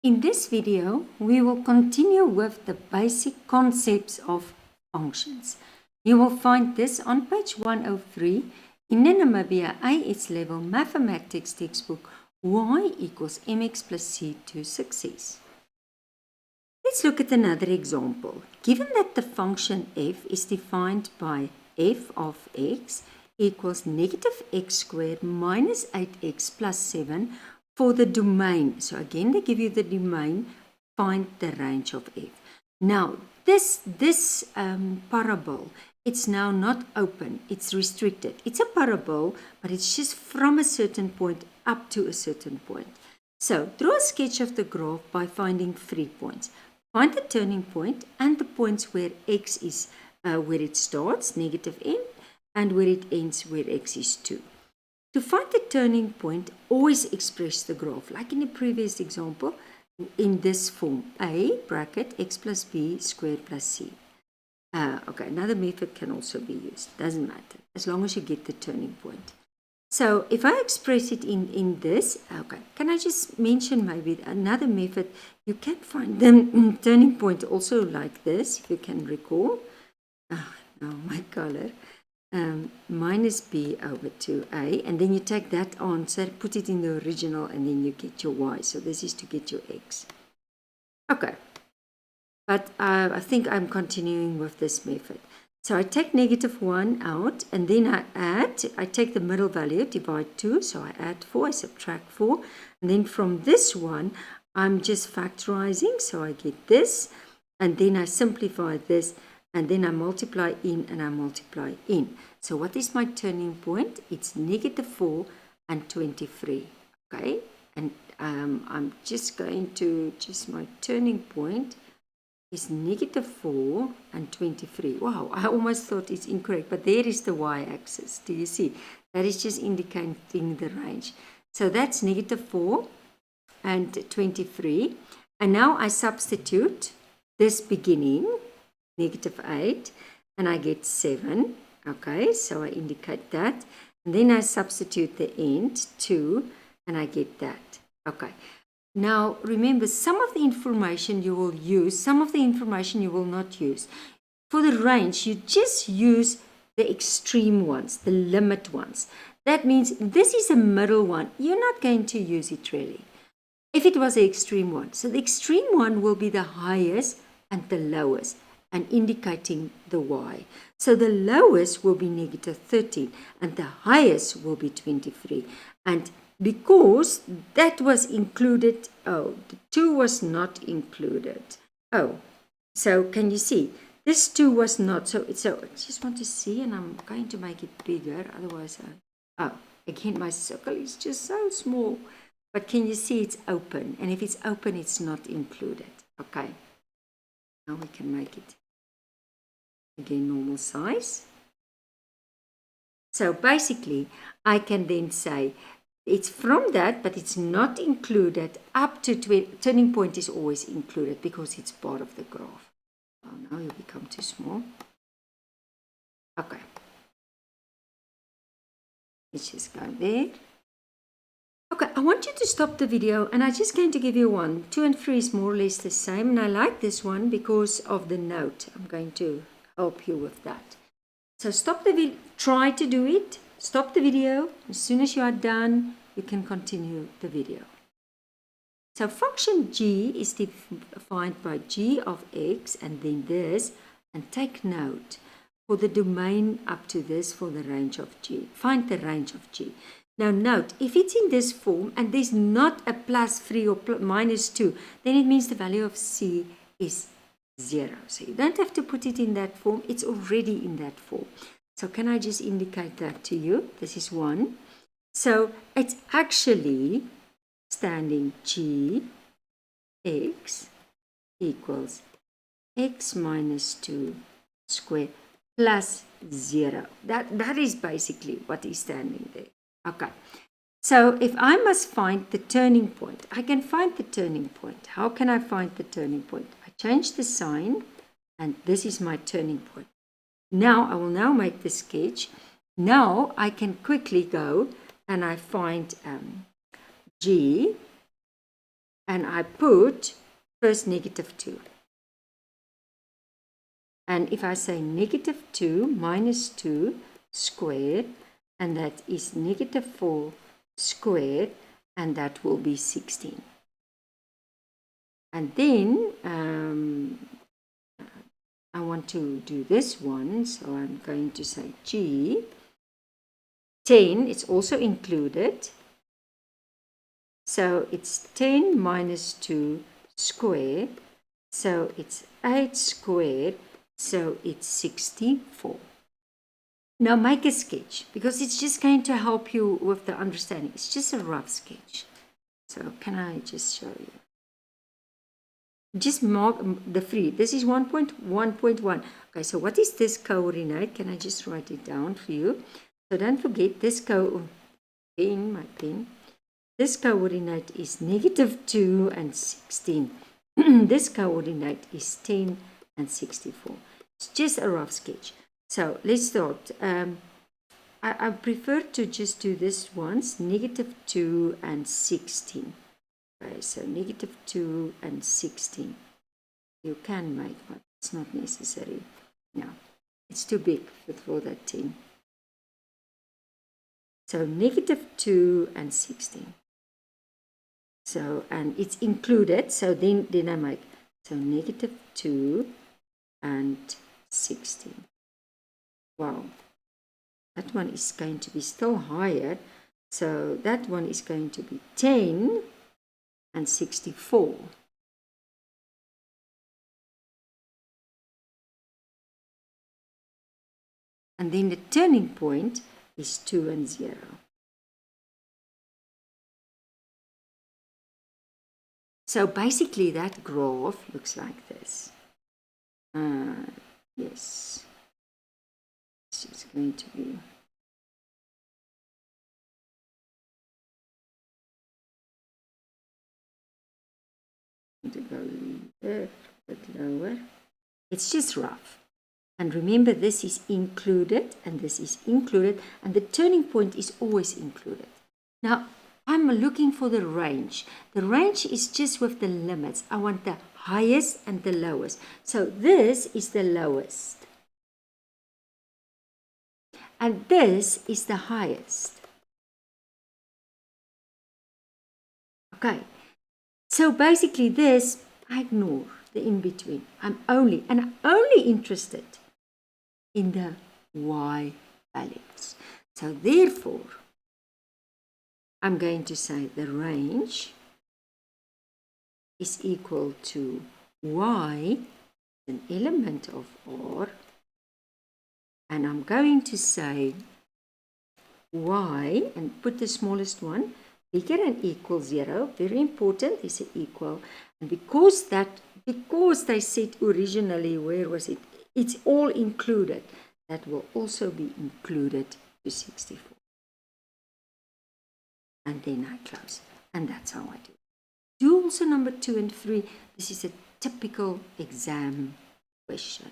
In this video, we will continue with the basic concepts of functions. You will find this on page 103 in the Namibian AS-Level Mathematics textbook, y equals mx plus c to success. Let's look at another example. Given that the function f is defined by f of x equals negative x squared minus 8x plus 7 for the domain. So again, they give you the domain, find the range of f. Now, this parable, it's now not open, it's restricted. It's a parable, but it's just from a certain point up to a certain point. So, draw a sketch of the graph by finding 3 points. Find the turning point and the points where x is, where it starts, negative n, and where it ends, where x is 2. To find the turning point, always express the graph, like in the previous example, in this form, a bracket x plus b squared plus c. Okay, another method can also be used, doesn't matter, as long as you get the turning point. So if I express it in this, okay, can I just mention maybe another method? You can find the turning point also like this, if you can recall. Now my color. Minus b over 2a, and then you take that answer, put it in the original, and then you get your y. So this is to get your x. Okay, but I think I'm continuing with this method. So I take negative 1 out, and then I take the middle value, divide 2, so I add 4, I subtract 4, and then from this one, I'm just factorizing, so I get this, and then I simplify this, and then I multiply in and I multiply in. So what is my turning point? It's negative 4 and 23. Okay, and I'm just going to, my turning point is negative 4 and 23. Wow, I almost thought it's incorrect, but there is the y-axis. Do you see? That is just indicating the range. So that's negative 4 and 23. And now I substitute this beginning, negative 8, and I get 7. Okay, so I indicate that. And then I substitute the end, 2, and I get that. Okay. Now, remember, some of the information you will use, some of the information you will not use. For the range, you just use the extreme ones, the limit ones. That means this is a middle one. You're not going to use it really. If it was the extreme one. So the extreme one will be the highest and the lowest, and indicating the y. So the lowest will be negative 13 and the highest will be 23. And because that was included, the 2 was not included. So can you see? This 2 was not. So I just want to see, and I'm going to make it bigger. Otherwise, again, my circle is just so small. But can you see it's open? And if it's open, it's not included. Okay. Now we can make it again normal size. So basically, I can then say it's from that, but it's not included up to turning point is always included because it's part of the graph. Oh, now you become too small. Okay. Let's just go there. Okay, I want you to stop the video, and I'm just going to give you 1. 2 and 3 is more or less the same, and I like this one because of the note. I'm going to help you with that. So stop the video, try to do it, stop the video. As soon as you are done, you can continue the video. So function g is defined by g of x, and then this, and take note for the domain up to this for the range of g. Find the range of g. Now note, if it's in this form and there's not a plus 3 or minus 2, then it means the value of c is 0. So you don't have to put it in that form. It's already in that form. So can I just indicate that to you? This is 1. So it's actually standing g x equals x minus 2 squared plus 0. That is basically what is standing there. Okay, so if I must find the turning point, I can find the turning point. How can I find the turning point? I change the sign, and this is my turning point. Now, I will now make the sketch. Now, I can quickly go and I find g, and I put first -2. And if I say -2 minus 2 squared, and that is -4 squared, and that will be 16. And then I want to do this one, so I'm going to say G. 10 is also included. So it's 10 minus 2 squared. So it's 8 squared. So it's 64. Now make a sketch, because it's just going to help you with the understanding. It's just a rough sketch. So can I just show you? Just mark the free. This is 1.1.1. Okay, so what is this coordinate? Can I just write it down for you? So don't forget this my pen. This coordinate is -2 and 16. This coordinate is 10 and 64. It's just a rough sketch. So let's start. I prefer to just do this once, -2 and 16. Okay, so -2 and 16. You can make, but it's not necessary. No, it's too big for that 10. So -2 and 16. So, and it's included, so then I make, so -2 and 16. Wow, that one is going to be still higher. So that one is going to be 10 and 64. And then the turning point is 2 and 0. So basically that graph looks like this. Yes. It's going to be to go a bit lower. It's just rough. And remember, this is included and this is included, and the turning point is always included. Now, I'm looking for the range. The range is just with the limits. I want the highest and the lowest. So this is the lowest. And this is the highest. Okay. So basically this, I ignore the in-between. I'm only interested in the y values. So therefore, I'm going to say the range is equal to y, an element of R, and I'm going to say y, and put the smallest one, bigger than equal 0, very important, is an equal, and because they said originally, where was it? It's all included. That will also be included to 64. And then I close. And that's how I do it. Do also number 2 and 3. This is a typical exam question.